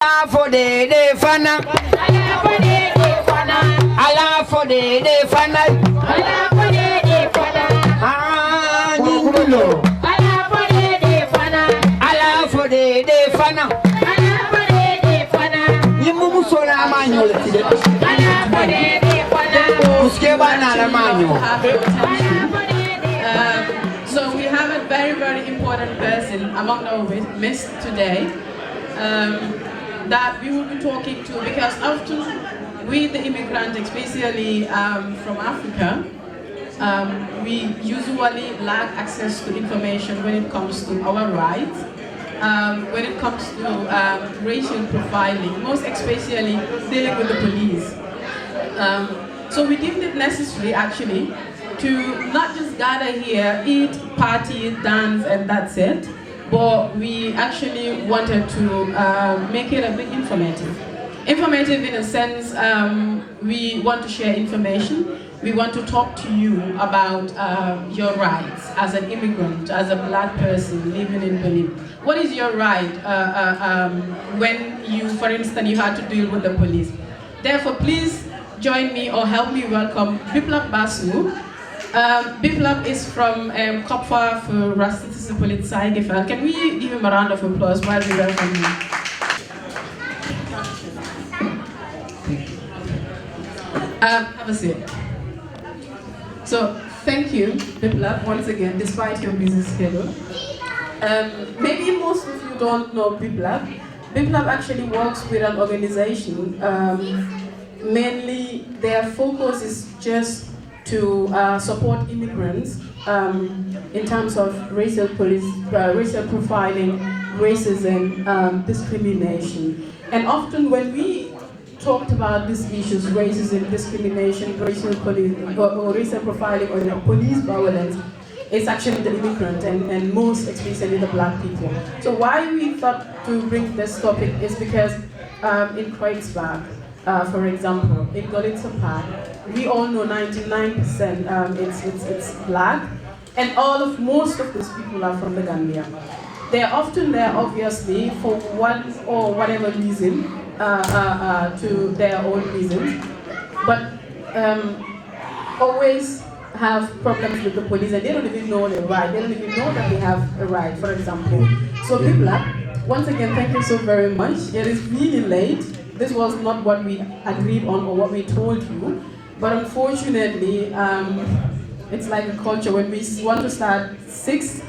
Allah for the fana. Allah for the fana. Allah for the fana. Allah for the fana. Ah, Ningulo. Allah for the fana. Allah for the fana. Allah for the fana. Yimu sola manyo le. Allah for the fana. Uske bana la manyo. So we have a very, very important person among our midst today. That we will be talking to, because often we, the immigrants, especially from Africa, we usually lack access to information when it comes to our rights, when it comes to racial profiling, most especially dealing with the police. So we deemed it necessary, actually, to not just gather here, eat, party, dance, and that's it. But we actually wanted to make it a bit informative. Informative in a sense, we want to share information. We want to talk to you about your rights as an immigrant, as a black person living in Benin. What is your right when you, for instance, you had to deal with the police? Therefore, please join me or help me welcome Biplap Basu. Biplap is from Kopfa for Rastitische Polizei Gefährd. Can we give him a round of applause while we welcome him? Have a seat. So, thank you, Biplap, once again, despite your busy schedule. Maybe most of you don't know Biplap. Biplap actually works with an organization. Mainly, their focus is just to support immigrants in terms of racial profiling, racism, discrimination. And often when we talked about these issues, racism, discrimination, racial profiling, or police violence, it's actually the immigrant and most especially the black people. So why we thought to bring this topic is because in Kreuzberg, for example, in Golitsa Park, we all know 99% it's black, and most of these people are from the Gambia. They are often there, obviously, for one or whatever reason, to their own reasons, but always have problems with the police, and they don't even know their right. They don't even know that they have a right, for example. So, Biplap, once again, thank you so very much. It is really late. This was not what we agreed on or what we told you, but unfortunately, it's like a culture. When we want to start 6,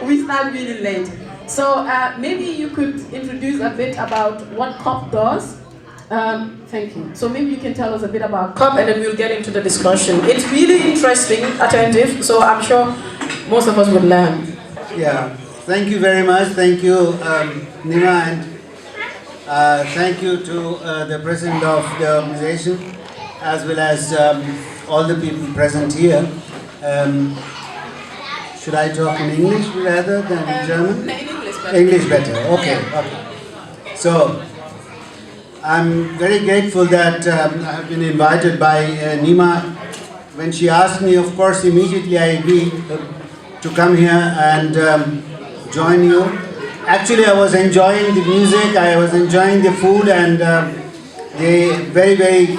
we start really late. So maybe you could introduce a bit about what COP does. Thank you. So maybe you can tell us a bit about COP, and then we'll get into the discussion. It's really interesting, attentive, so I'm sure most of us would learn. Yeah, thank you very much. Thank you, Nima, and thank you to the president of the organization, as well as all the people present here. Should I talk in English rather than in German? No, in English better. English better, okay. So, I'm very grateful that I have been invited by Nima. When she asked me, of course, immediately I agreed to come here and join you. Actually, I was enjoying the music, I was enjoying the food, and the very, very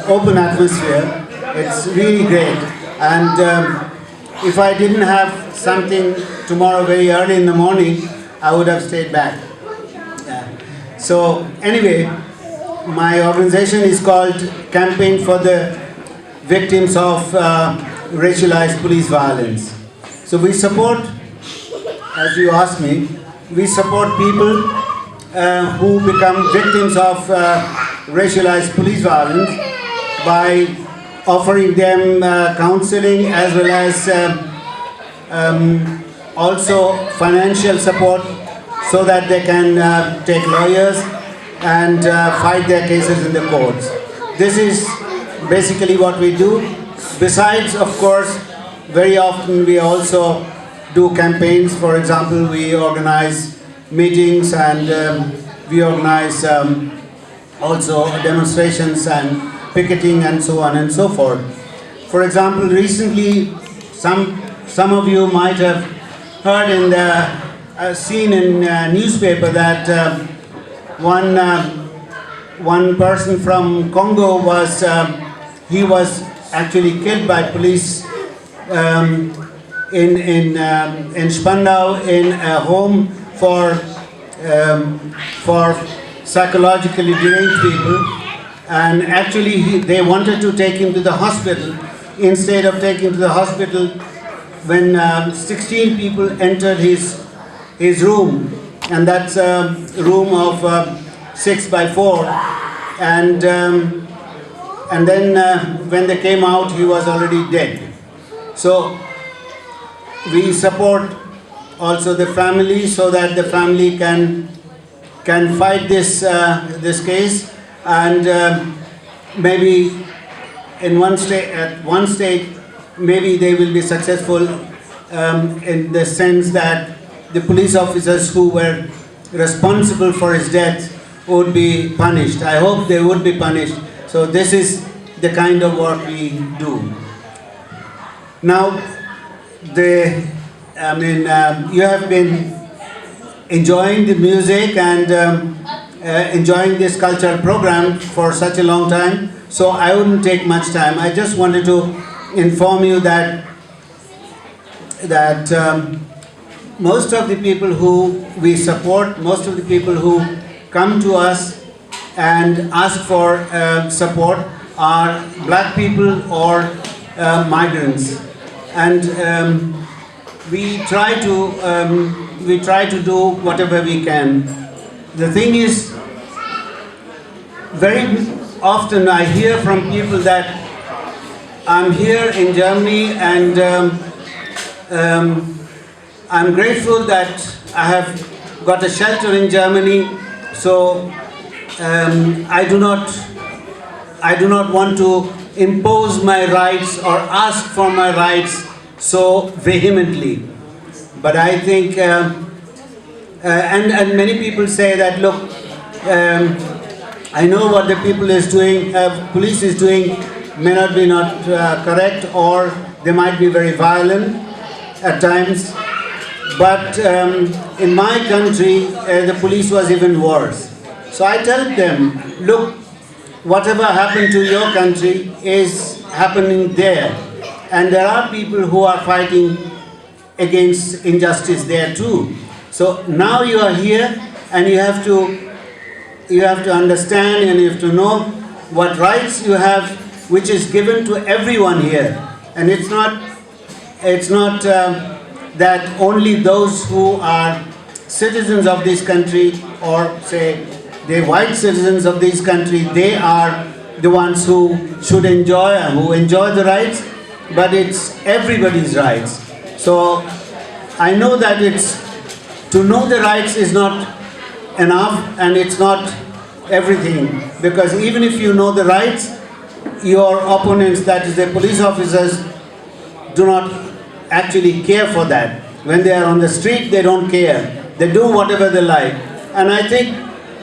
open atmosphere. It's really great. And if I didn't have something tomorrow very early in the morning, I would have stayed back. Yeah. So anyway, my organization is called Campaign for the Victims of Racialized Police Violence. So we support, as you asked me, we support people who become victims of racialized police violence by offering them counseling, as well as also financial support, so that they can take lawyers and fight their cases in the courts. This is basically what we do. Besides, of course, very often we also do campaigns. For example, we organize meetings, and we organize also demonstrations and picketing and so on and so forth. For example, recently, some of you might have heard in the seen in newspaper that one person from Congo was he was actually killed by police in Spandau in a home for psychologically deranged people, and actually they wanted to take him to the hospital. Instead of taking him to the hospital, when 16 people entered his room, and that's a room of 6 by 4, and then when they came out, he was already dead. So we support also the family, so that the family can fight this case, and maybe at one stage maybe they will be successful in the sense that the police officers who were responsible for his death would be punished. I hope they would be punished. So this is the kind of work we do. Now, you have been enjoying the music and enjoying this cultural program for such a long time, so I wouldn't take much time. I just wanted to inform you that most of the people who we support, most of the people who come to us and ask for support are black people or migrants, and we try to do whatever we can. The thing is, very often I hear from people that I'm here in Germany and I'm grateful that I have got a shelter in Germany, so I do not want to impose my rights or ask for my rights so vehemently. But I think, and many people say that, look, I know what the police is doing may not be correct, or they might be very violent at times. But in my country, the police was even worse. So I tell them, look, whatever happened to your country is happening there. And there are people who are fighting against injustice there too. So now you are here, and you have to understand and you have to know what rights you have, which is given to everyone here. And it's not that only those who are citizens of this country, or say the white citizens of this country, they are the ones who should enjoy and who enjoy the rights, but it's everybody's rights. So I know that to know the rights is not enough, and it's not everything, because even if you know the rights, your opponents, that is the police officers, do not actually care for that. When they are on the street, they don't care. They do whatever they like. And I think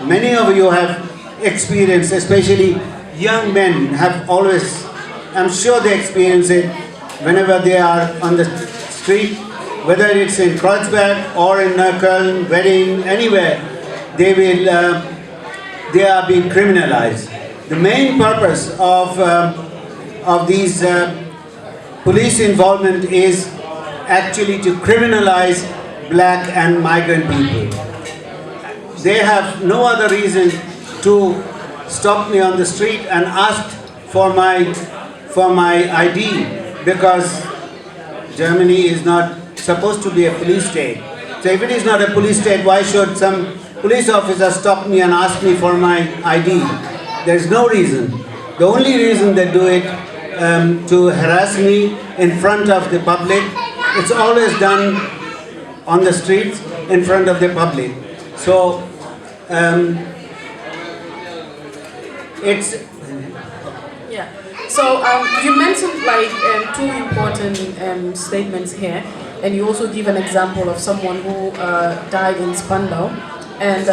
many of you have experienced, especially young men have always, I'm sure they experience it whenever they are on the street, whether it's in Kreuzberg or in Köln, Wedding, anywhere, they are being criminalized. The main purpose of these police involvement is actually to criminalize black and migrant people. They have no other reason to stop me on the street and ask for my ID, because Germany is not supposed to be a police state. So if it is not a police state, why should some police officer stop me and ask me for my ID? There is no reason. The only reason they do it to harass me in front of the public. It's always done on the streets in front of the public. So it's yeah. So you mentioned like two important statements here, and you also give an example of someone who died in Spandau, and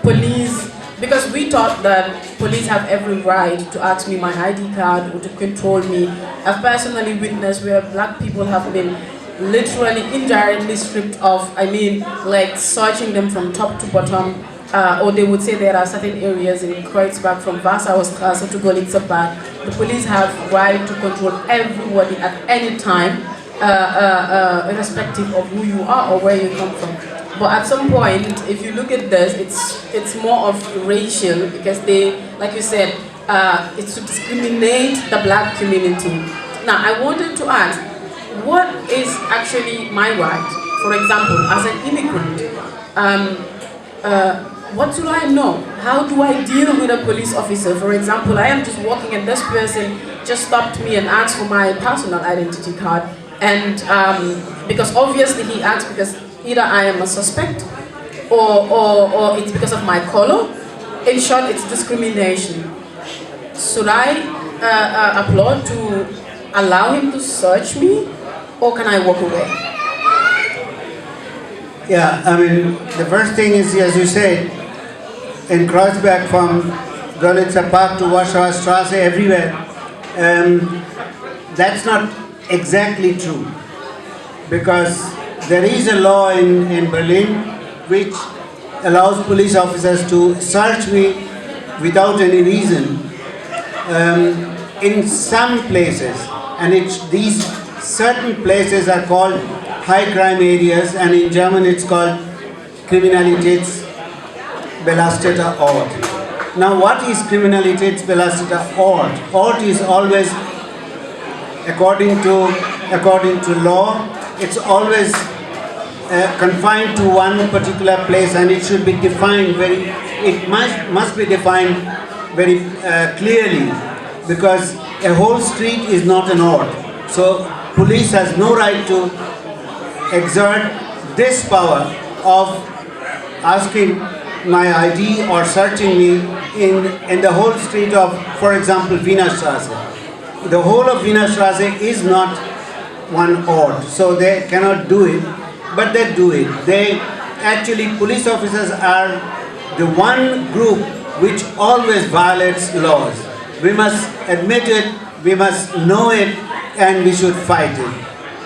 police. Because we thought that police have every right to ask me my ID card or to control me. I've personally witnessed where black people have been literally indirectly stripped of, like searching them from top to bottom, or they would say there are certain areas in Kreuzberg from Warsaustraße to Golitzer Park. The police have right to control everybody at any time, irrespective of who you are or where you come from. But at some point, if you look at this, it's more of racial, because they, like you said, it's to discriminate the black community. Now, I wanted to ask, what is actually my right? For example, as an immigrant, what do I know? How do I deal with a police officer? For example, I am just walking and this person just stopped me and asked for my personal identity card. And because obviously he asked because either I am a suspect or it's because of my color. In short, it's discrimination. Should I applaud to allow him to search me, or can I walk away? Yeah, I mean, the first thing is, as you said, in Kreuzberg from Görlitzer Park to Warschauer Straße, everywhere, that's not exactly true. Because there is a law in Berlin which allows police officers to search me without any reason in some places. And these certain places are called high crime areas, and in German it's called Kriminalitätsbelasteter Ort. Now, what is Kriminalitätsbelasteter Ort? Ort is always, according to law, it's always confined to one particular place, and it should be defined must be defined very clearly, because a whole street is not an ort. So police has no right to exert this power of asking my ID or searching me in the whole street of, for example, Wiener Straße. The whole of Wiener Straße is not one ort, so they cannot do it, but they do it. Police officers are the one group which always violates laws. We must admit it, we must know it, and we should fight it.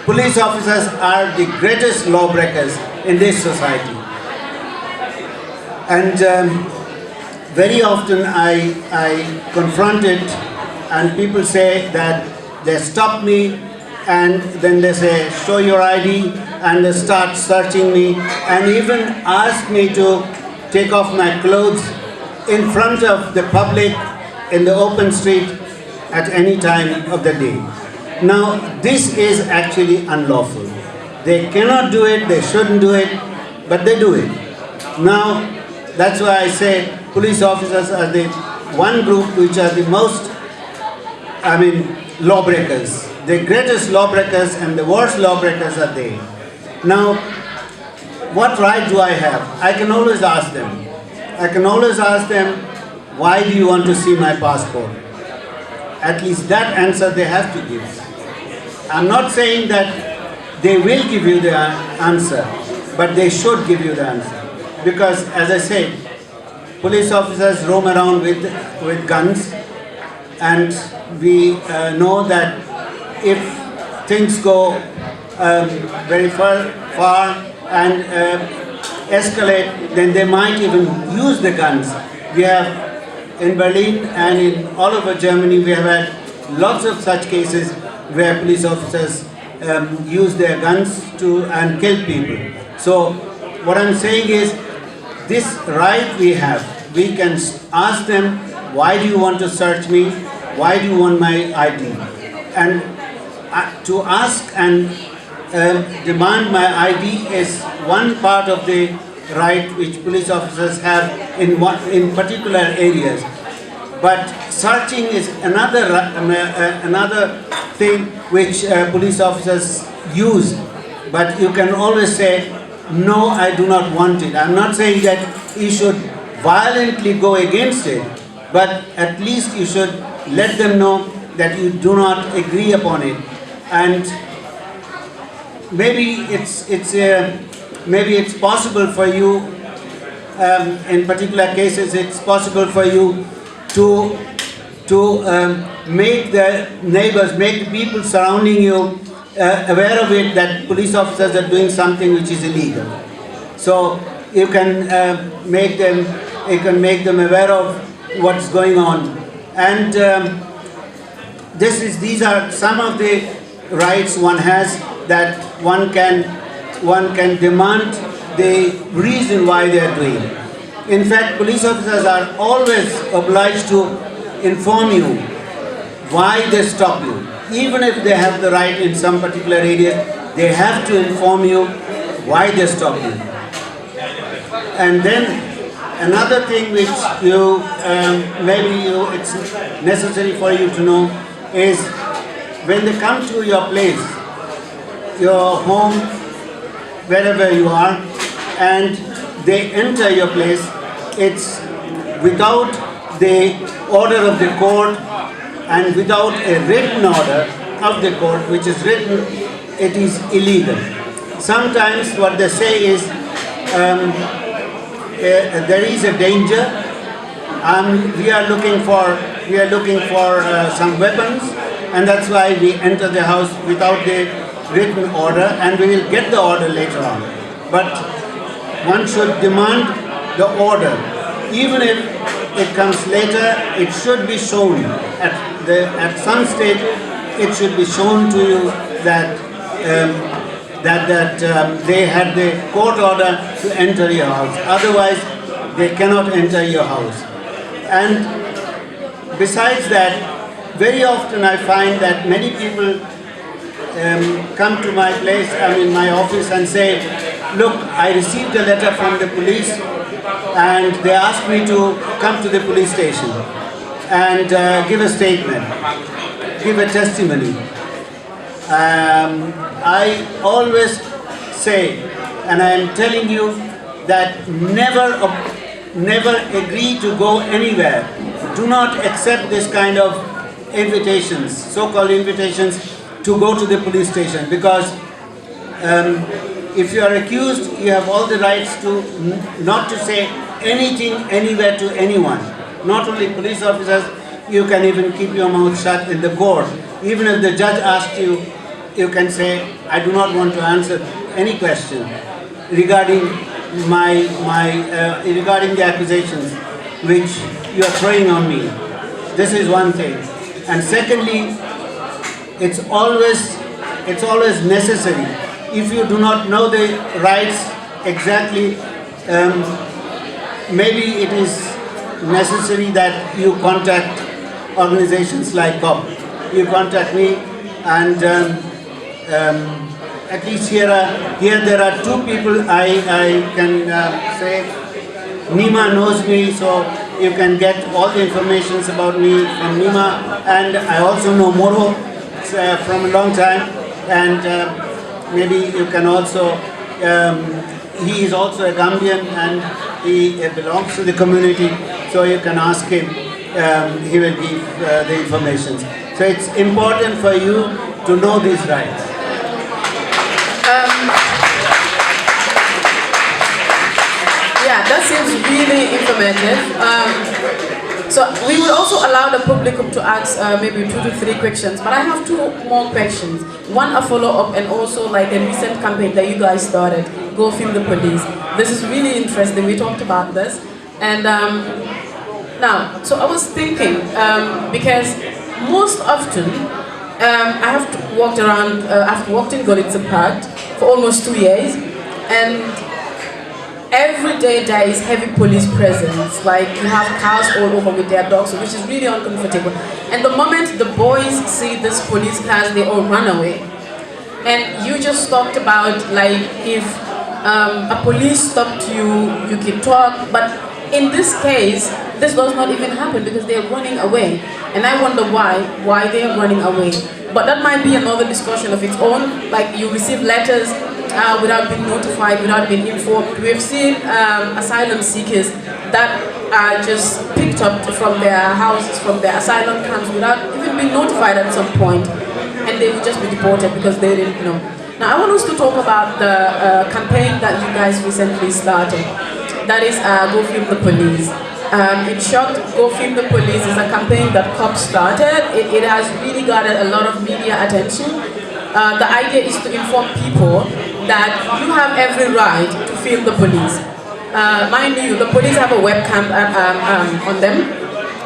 Police officers are the greatest lawbreakers in this society. And very often I confront it, and people say that they stop me, and then they say, show your ID, and they start searching me, and even ask me to take off my clothes in front of the public in the open street at any time of the day. Now, this is actually unlawful. They cannot do it, they shouldn't do it, but they do it. Now, that's why I say police officers are the one group which are the most, lawbreakers. The greatest lawbreakers and the worst lawbreakers are they. Now, what right do I have? I can always ask them. Why do you want to see my passport? At least that answer they have to give. I'm not saying that they will give you the answer, but they should give you the answer. Because, as I said, police officers roam around with guns, and we know that if things go very far and escalate, then they might even use the guns. We have in Berlin and in all over Germany, we have had lots of such cases where police officers use their guns and kill people. So what I'm saying is, this right we have. We can ask them, why do you want to search me? Why do you want my ID? And to ask and demand my ID is one part of the right which police officers have in particular areas. But searching is another thing which police officers use. But you can always say, no, I do not want it. I'm not saying that you should violently go against it, but at least you should let them know that you do not agree upon it. And maybe it's possible for you, in particular cases, it's possible for you to make the neighbors, make the people surrounding you aware of it, that police officers are doing something which is illegal. So you can make them aware of what's going on. And these are some of the rights one has, that one can demand the reason why they are doing. In fact, police officers are always obliged to inform you why they stop you. Even if they have the right in some particular area, they have to inform you why they stop you. And then another thing which it's necessary for you to know is, when they come to your place, your home, wherever you are, and they enter your place, it's without the order of the court and without a written order of the court, which is written, it is illegal. Sometimes what they say is, there is a danger. We are looking for some weapons, and that's why we enter the house without the written order, and we will get the order later on. But one should demand the order. Even if it comes later, it should be shown at some stage. It should be shown to you that they had the court order to enter your house. Otherwise, they cannot enter your house. And besides that, very often I find that many people come to my place, my office, and say, look, I received a letter from the police and they asked me to come to the police station and give a statement, give a testimony. I always say, and I am telling you, that never agree to go anywhere. Do not accept this kind of invitations, so-called invitations, to go to the police station, because if you are accused, you have all the rights to not to say anything anywhere to anyone. Not only police officers, you can even keep your mouth shut in the court. Even if the judge asks you, you can say, I do not want to answer any question regarding regarding the accusations which you are throwing on me. This is one thing. And secondly, it's always necessary, if you do not know the rights exactly, maybe it is necessary that you contact organizations like COP. You contact me, and at least here there are two people I can say. Nima knows me, so you can get all the information about me from Nima, and I also know Moro from a long time, and maybe you can also, he is also a Gambian and he belongs to the community, so you can ask him, he will give the information. So it's important for you to know these rights. Yeah, that seems really informative. So we will also allow the public to ask maybe 2 to 3 questions, but I have 2 more questions. One a follow-up, and also like a recent campaign that you guys started, Go Film the Police. This is really interesting. We talked about this, and now, so I was thinking, because most often I have walked around. I've walked in Golitsa Park for almost 2 years, and every day there is heavy police presence. Like, you have cars all over with their dogs, which is really uncomfortable. And the moment the boys see this police cars, they all run away. And you just talked about, like, if a police stopped you, you can talk. But in this case, this does not even happen because they're running away. And I wonder why they're running away. But that might be another discussion of its own. Like, you receive letters without being notified, without being informed. We've seen asylum seekers that are just picked up from their houses, from their asylum camps, without even being notified at some point, and they will just be deported because they didn't know. Now, I want us to talk about the campaign that you guys recently started. That is Go Film the Police. In short, Go Film the Police is a campaign that COP started. It has really gathered a lot of media attention. The idea is to inform people that you have every right to film the police. mind you, the police have a webcam on them,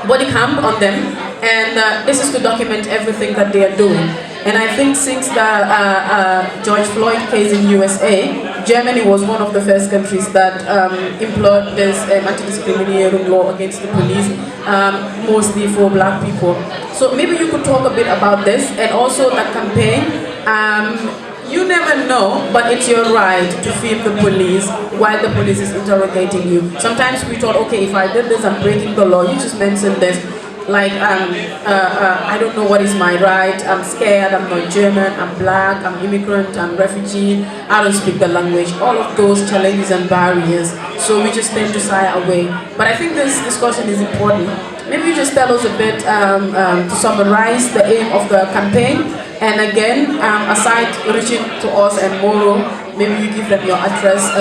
body cam on them, and this is to document everything that they are doing. And I think since the George Floyd case in USA, Germany was one of the first countries that employed this anti-discrimination law against the police, mostly for black people. So maybe you could talk a bit about this, and also the campaign. You never know, but it's your right to film the police while the police is interrogating you. Sometimes we thought, okay, if I did this, I'm breaking the law. You just mentioned this. Like, I don't know what is my right, I'm scared, I'm not German, I'm black, I'm immigrant, I'm refugee, I don't speak the language, all of those challenges and barriers. So we just tend to shy away. But I think this discussion is important. Maybe you just tell us a bit to summarize the aim of the campaign. And again, aside reaching to us and Moro, maybe you give them your address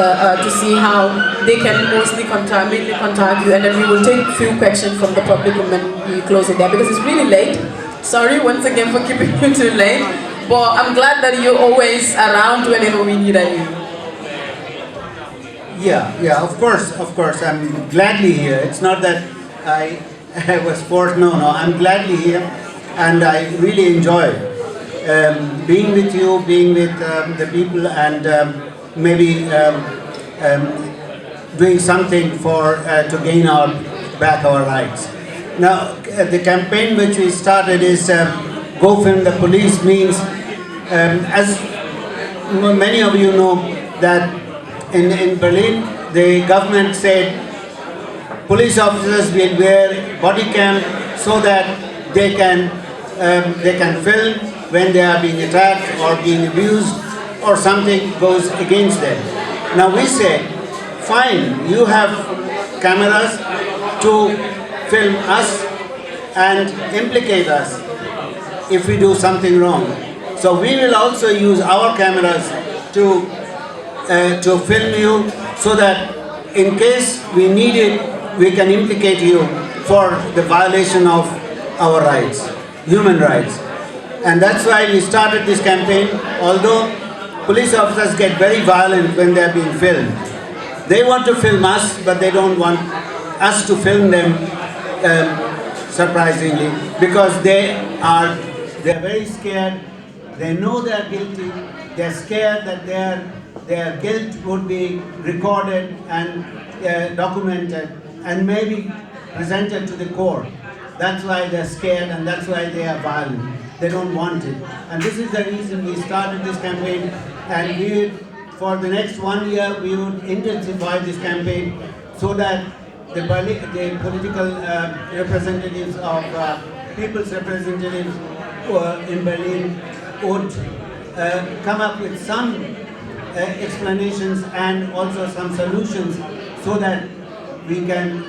to see how they can mainly contact you, and then we will take a few questions from the public and then we close it there because it's really late. Sorry once again for keeping you too late, but I'm glad that you're always around whenever we need you. Yeah, of course, I'm gladly here. It's not that I was forced, no, I'm gladly here, and I really enjoy being with you, being with the people, and maybe doing something for to gain back our rights. Now, the campaign which we started is "Go Film the Police" means, as many of you know, that in Berlin the government said police officers will wear body cam so that they can film when they are being attacked or being abused or something goes against them. Now we say, fine, you have cameras to film us and implicate us if we do something wrong. So we will also use our cameras to film you so that in case we need it, we can implicate you for the violation of our rights, human rights. And that's why we started this campaign. Although police officers get very violent when they are being filmed, they want to film us, but they don't want us to film them, surprisingly, because they are very scared. They know they are guilty. They are scared that their guilt would be recorded and documented and maybe presented to the court. That's why they're scared, and that's why they are violent. They don't want it. And this is the reason we started this campaign, and for the next 1 year, we would intensify this campaign so that the political representatives of people's representatives in Berlin would come up with some explanations and also some solutions so that we can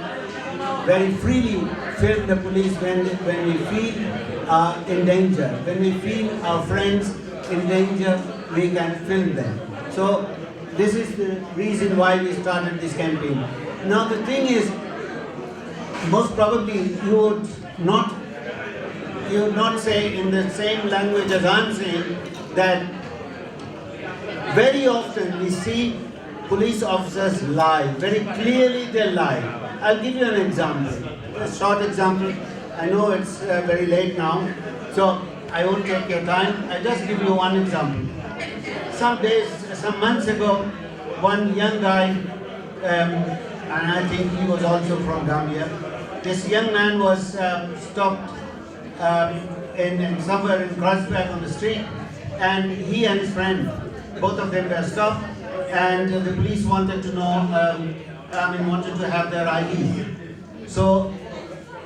very freely film the police when we feel in danger. When we feel our friends in danger, we can film them. So this is the reason why we started this campaign. Now the thing is, most probably you would not say in the same language as I'm saying that very often we see police officers lie. Very clearly they lie. I'll give you an example, a short example. I know it's very late now, so I won't take your time. I'll just give you one example. Some months ago, one young guy, and I think he was also from Gambia, this young man was stopped in somewhere in Kreuzberg on the street, and he and his friend, both of them were stopped, and the police wanted to know, wanted to have their ID. So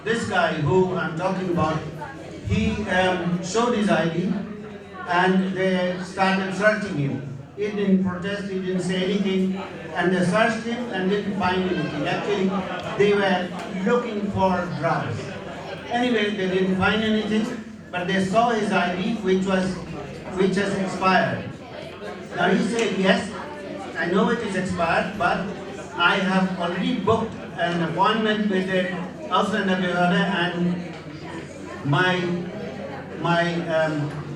this guy who I'm talking about, he showed his ID, and they started searching him. He didn't protest, he didn't say anything, and they searched him and didn't find anything. Actually, they were looking for drugs. Anyway, they didn't find anything, but they saw his ID, which has expired. Now he said, yes, I know it is expired, but I have already booked an appointment with the Ausländerbehörde, and my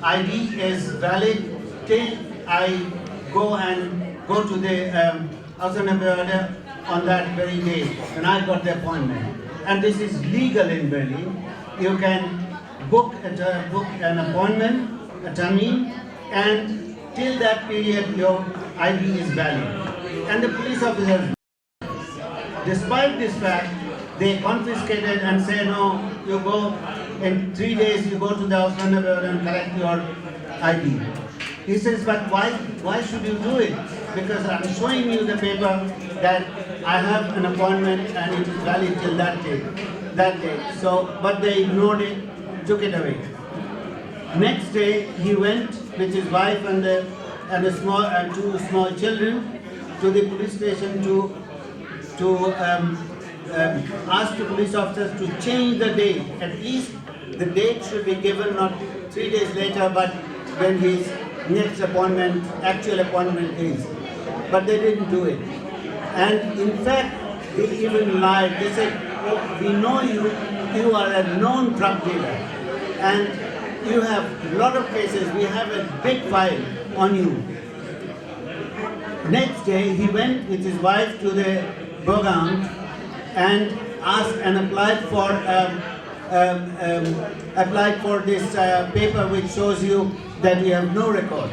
ID is valid till I go to the Ausländerbehörde on that very day when I got the appointment. And this is legal in Berlin. You can book an appointment, a termin, and till that period your ID is valid. And the police officers, despite this fact, they confiscated and say, no, you go in 3 days, you go to the Ausländer and collect your ID. He says, but why should you do it? Because I'm showing you the paper that I have an appointment and it is valid till that day. So, but they ignored it, took it away. Next day, he went with his wife and two small children to the police station to ask the police officers to change the date. At least the date should be given not 3 days later, but when his next appointment, actual appointment is. But they didn't do it. And in fact, they even lied. They said, oh, we know you are a known drug dealer. And you have a lot of cases, we have a big file on you. Next day, he went with his wife to the Bogan and asked and applied for this paper which shows you that you have no record,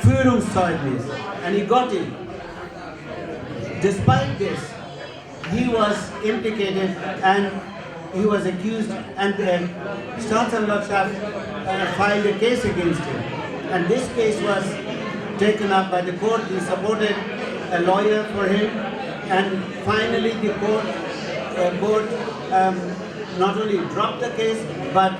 Führungszeugnis, and he got it. Despite this, he was implicated and he was accused, and Staatsanwaltschaft filed a case against him. And this case was taken up by the court. We supported a lawyer for him, and finally the court not only dropped the case, but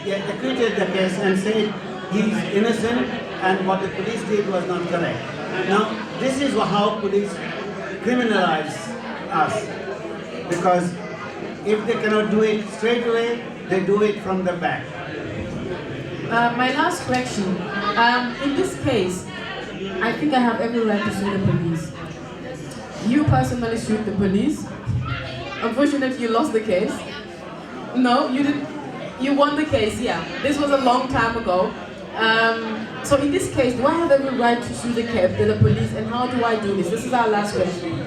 acquitted the case and said he's innocent and what the police did was not correct. Now, this is how police criminalize us, because if they cannot do it straight away, they do it from the back. My last question. In this case, I think I have every right to sue the police. You personally sued the police. Unfortunately, you lost the case. No, you didn't. You won the case, yeah. This was a long time ago. So in this case, do I have every right to sue the police, and how do I do this? This is our last question.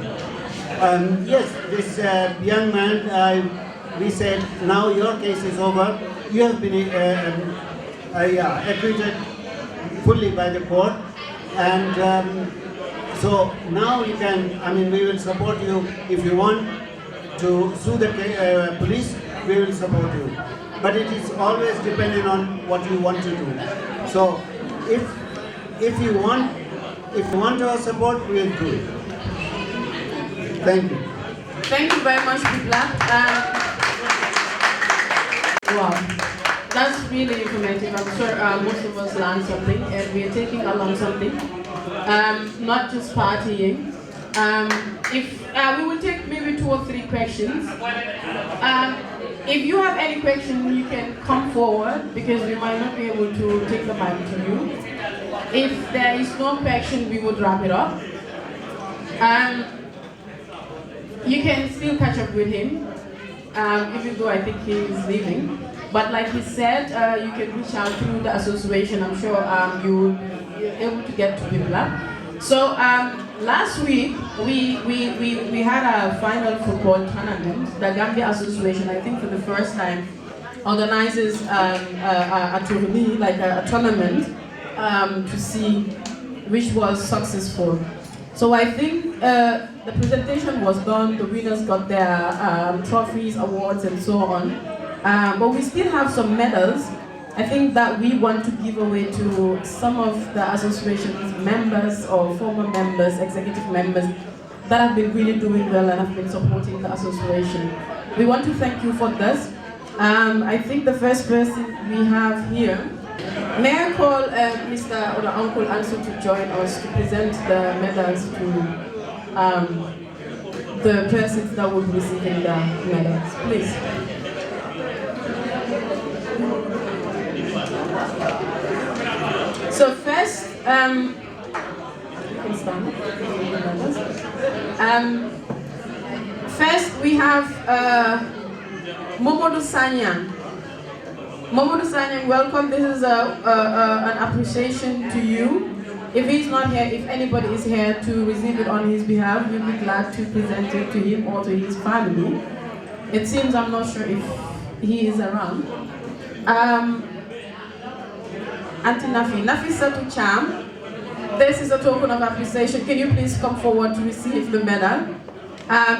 Yes, this young man, we said, now your case is over. You have been acquitted fully by the court. And so now you can, we will support you. If you want to sue the police, we will support you. But it is always dependent on what you want to do. So if you want our support, we will do it. Thank you. Thank you very much, Bipla. Wow, that's really informative. I'm sure most of us learned something, and we are taking along something, not just partying. If we will take maybe 2 or 3 questions. If you have any question, you can come forward, because we might not be able to take the mic to you. If there is no question, we would wrap it up. You can still catch up with him, even though I think he is leaving. But like he said, you can reach out through the association. I'm sure you're able to get to people. So last week, we had a final football tournament. The Gambia Association, I think for the first time, organizes a tournament, like a tournament, to see which was successful. So I think the presentation was done, the winners got their trophies, awards, and so on. But we still have some medals, I think, that we want to give away to some of the association's members or former members, executive members, that have been really doing well and have been supporting the association. We want to thank you for this. I think the first person we have here, may I call Mr. or Uncle Ansu to join us to present the medals to the persons that will be receiving the medals, please. So first, you can stand. First we have Momodou Sanyang. Momodou Sanyang, welcome. This is an appreciation to you If he's not here, if anybody is here to receive it on his behalf, we'll be glad to present it to him or to his family. It seems, I'm not sure if he is around. Auntie Nafi Satu Cham, this is a token of appreciation. Can you please come forward to receive the medal?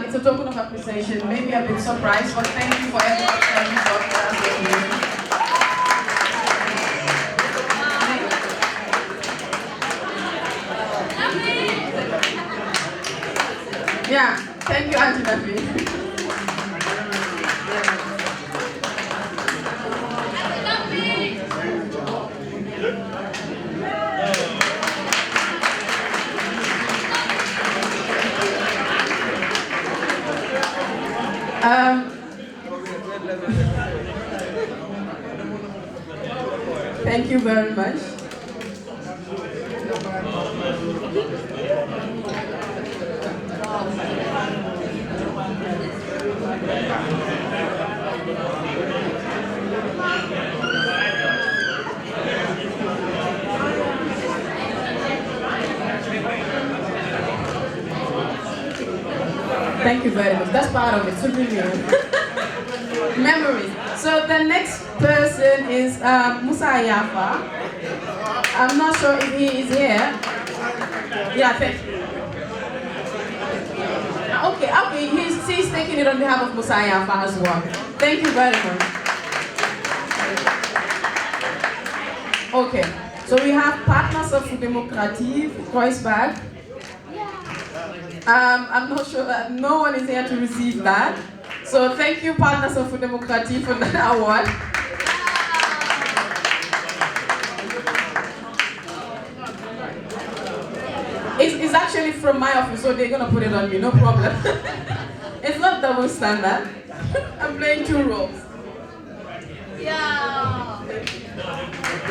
It's a token of appreciation. Maybe a bit surprised, but thank you for everything that you got for us this evening. Yeah, thank you, Auntie Nafi. Thank you very much. Thank you very much. That's part of it. So memories. So the next person is Musa Yafa. I'm not sure if he is here. Yeah, thank you. Okay, he's taking it on behalf of Musa Yafa as well. Thank you very much. Okay, so we have Partners of Democratie, Kreuzberg. I'm not sure that no one is here to receive that. So thank you, Partners of Democratie, for that award. It's actually from my office, so they're going to put it on me, no problem. It's not double standard. I'm playing two roles. Yeah.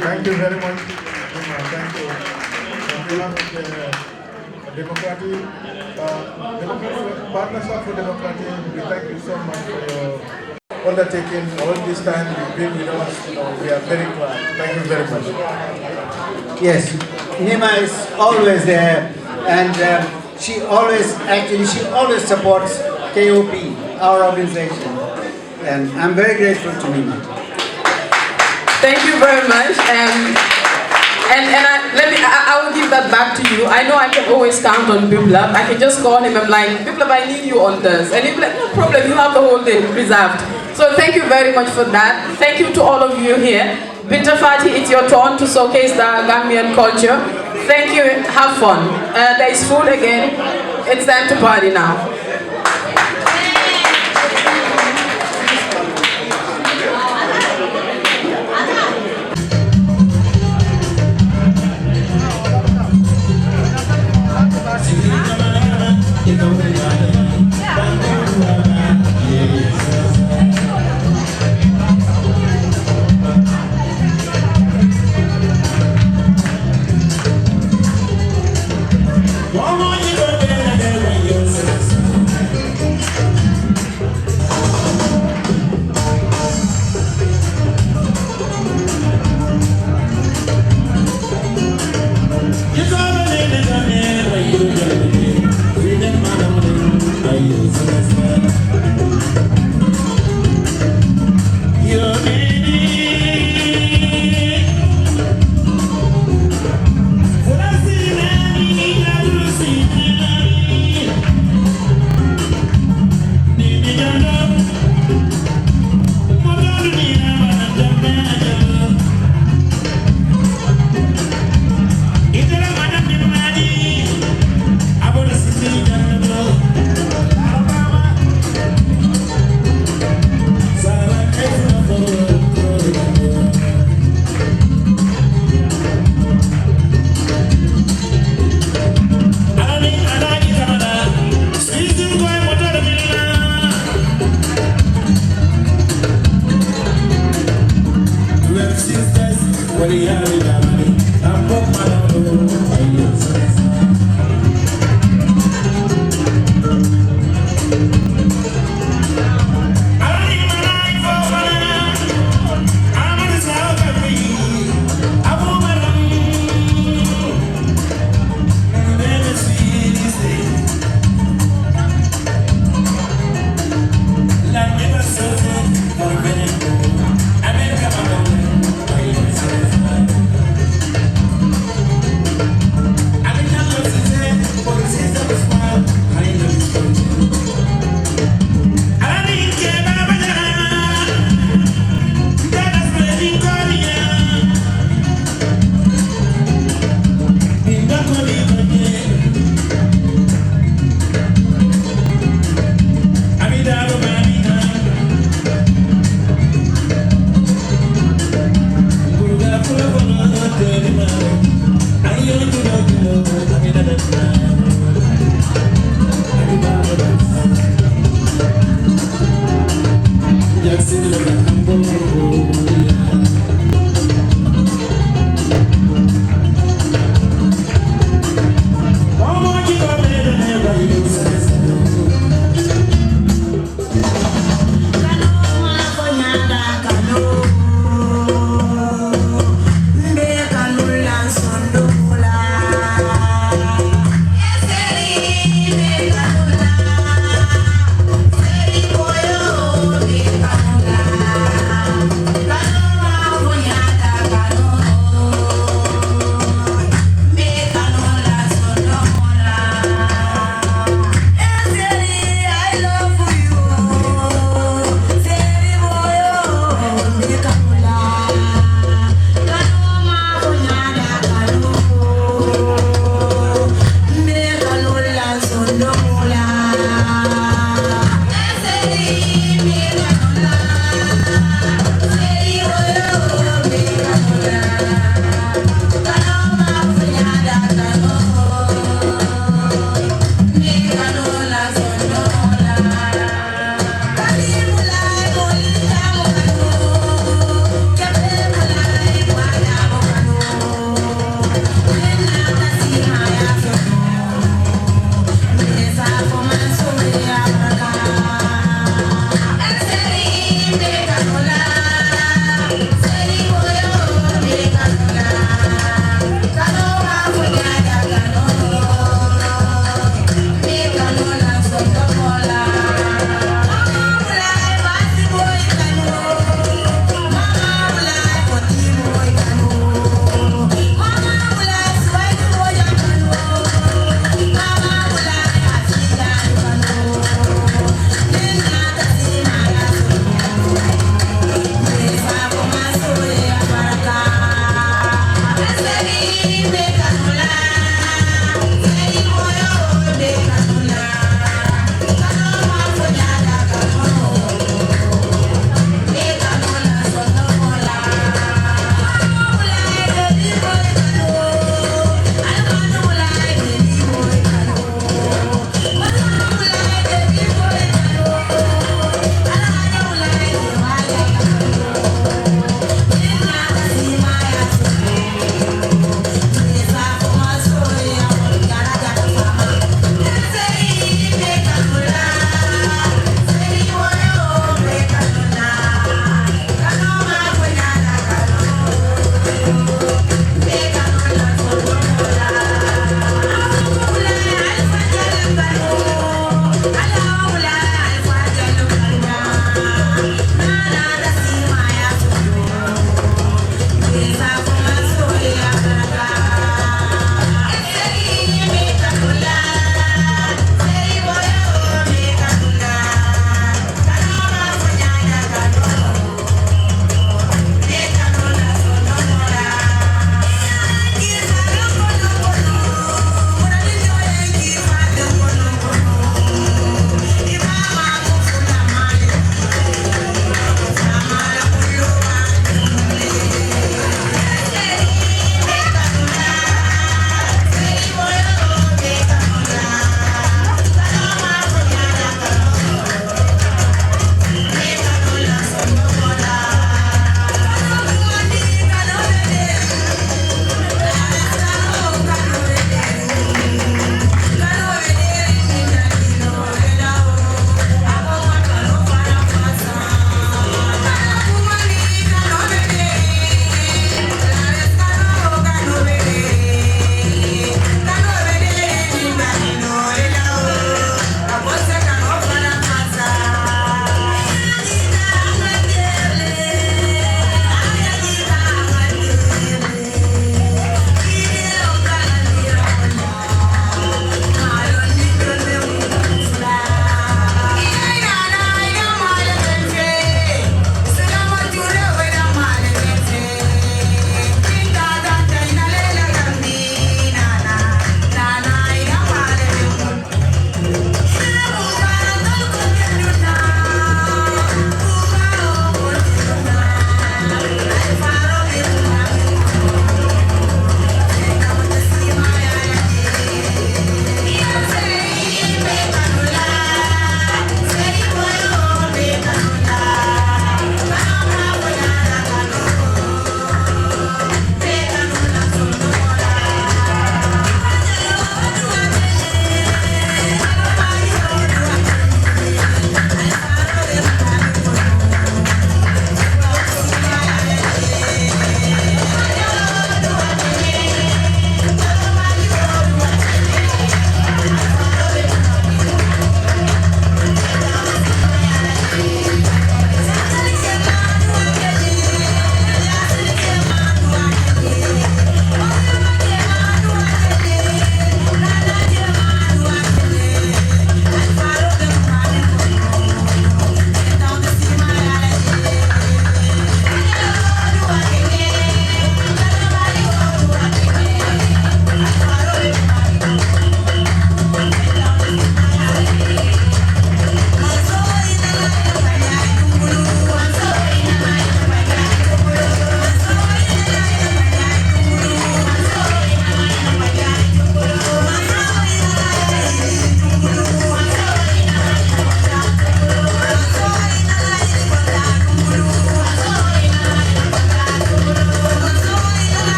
Thank you very much. Thank you. Democratic, Partners of Democracy, we thank you so much for your undertaking all this time you've been with us. We are very glad. Thank you very much. Yes, Nima is always there, and she always supports KOP, our organization, and I'm very grateful to Nima. Thank you very much. I will give that back to you. I know I can always count on Biplab. I can just call him. I'm like, Biplab, I need you on this. And he'll be like, no problem, you have the whole day reserved. So thank you very much for that. Thank you to all of you here. Binta Fati, it's your turn to showcase the Gambian culture. Thank you, have fun. There is food again. It's time to party now. Come on, you go there,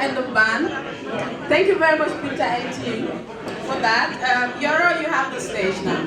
and the band. Thank you very much, Peter and team, for that. Yoro, you have the stage now.